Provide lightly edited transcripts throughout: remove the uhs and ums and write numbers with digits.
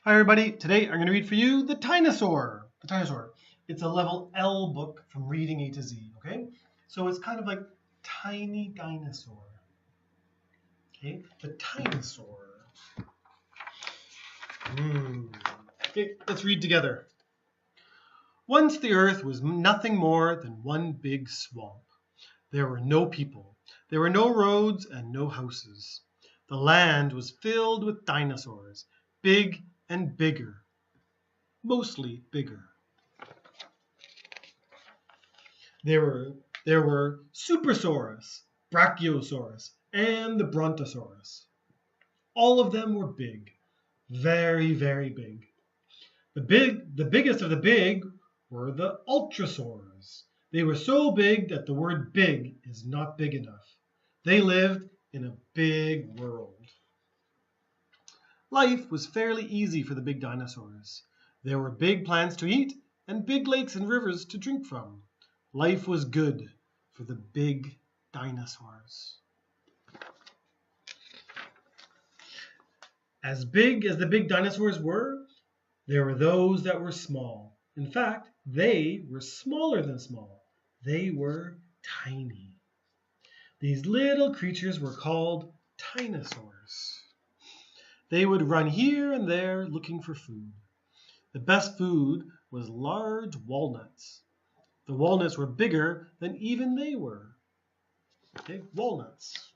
Hi everybody, today I'm going to read for you The Tinosaur. The Tinosaur. It's a level L book from Reading A to Z, okay? So it's kind of like tiny dinosaur. Okay, The Tinosaur. Okay, let's read together. Once the earth was nothing more than one big swamp. There were no people. There were no roads and no houses. The land was filled with dinosaurs, big and bigger. Mostly bigger. There were Supersaurus, Brachiosaurus, and the Brontosaurus. All of them were big, very, very big. The biggest of the big were the Ultrasaurs. They were so big that the word big is not big enough. They lived in a big world. Life was fairly easy for the big dinosaurs. There were big plants to eat and big lakes and rivers to drink from. Life was good for the big dinosaurs. As big as the big dinosaurs were, there were those that were small. In fact, they were smaller than small. They were tiny. These little creatures were called Tinosaurs. They would run here and there looking for food. The best food was large walnuts. The walnuts were bigger than even they were. Okay, walnuts.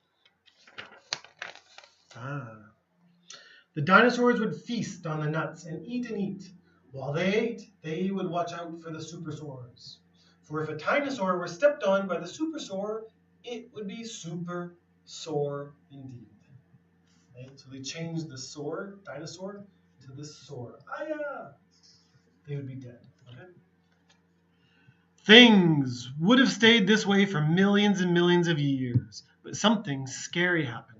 The dinosaurs would feast on the nuts and eat. While they ate, they would watch out for the supersaurs. For if a dinosaur were stepped on by the supersaur, it would be super sore indeed. Okay, so they changed the dinosaur, to the sore. They would be dead. Okay? Things would have stayed this way for millions and millions of years, but something scary happened.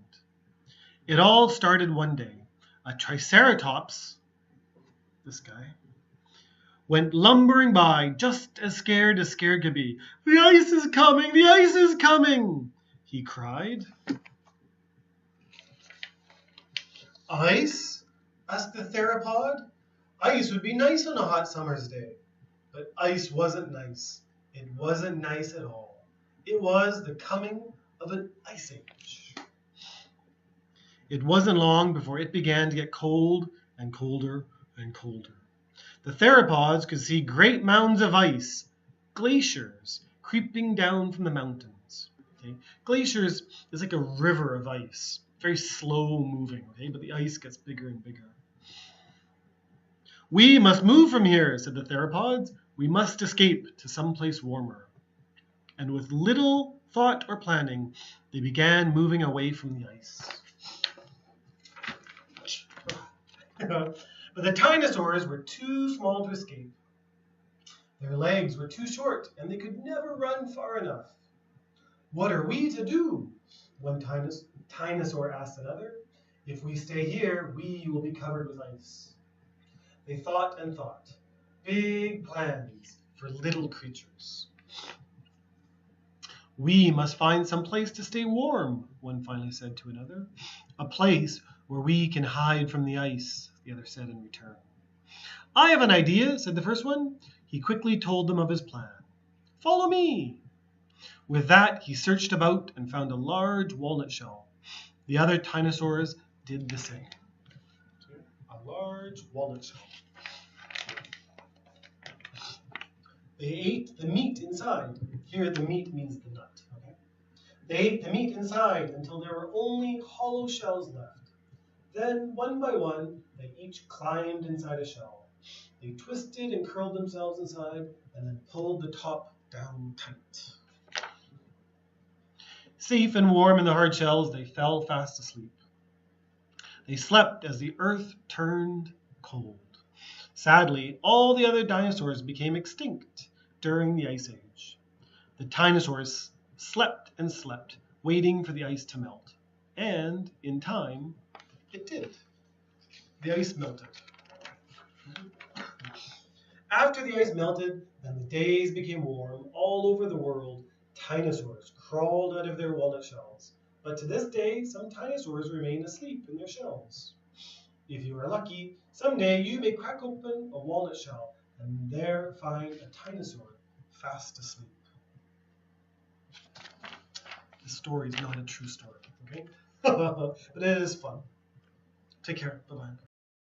It all started one day. A Triceratops, this guy, went lumbering by just as scared could be. "The ice is coming! The ice is coming!" he cried. "Ice?" asked the theropod. "Ice would be nice on a hot summer's day." But ice wasn't nice. It wasn't nice at all. It was the coming of an ice age. It wasn't long before it began to get cold and colder and colder. The theropods could see great mounds of ice, glaciers, creeping down from the mountains. Okay? Glaciers is like a river of ice, very slow moving, okay? But the ice gets bigger and bigger. "We must move from here," said the theropods. "We must escape to someplace warmer." And with little thought or planning, they began moving away from the ice. But the dinosaurs were too small to escape. Their legs were too short, and they could never run far enough. "What are we to do?" one dinosaur asked another. "If we stay here, we will be covered with ice." They thought and thought. Big plans for little creatures. "We must find some place to stay warm," one finally said to another. "A place where we can hide from the ice," the other said in return. "I have an idea," said the first one. He quickly told them of his plan. "Follow me." With that, he searched about and found a large walnut shell. The other dinosaurs did the same. A large walnut shell. They ate the meat inside. Here, the meat means the nut. Okay? They ate the meat inside until there were only hollow shells left. Then, one by one, they each climbed inside a shell. They twisted and curled themselves inside and then pulled the top down tight. Safe and warm in the hard shells, they fell fast asleep. They slept as the earth turned cold. Sadly, all the other dinosaurs became extinct during the Ice Age. The dinosaurs slept and slept, waiting for the ice to melt. And, in time, it did. The ice melted. After the ice melted and the days became warm all over the world, dinosaurs crawled out of their walnut shells. But to this day, some dinosaurs remain asleep in their shells. If you are lucky, someday you may crack open a walnut shell and there find a Tinosaur fast asleep. The story is not a true story, okay? But it is fun. Take care. Bye-bye.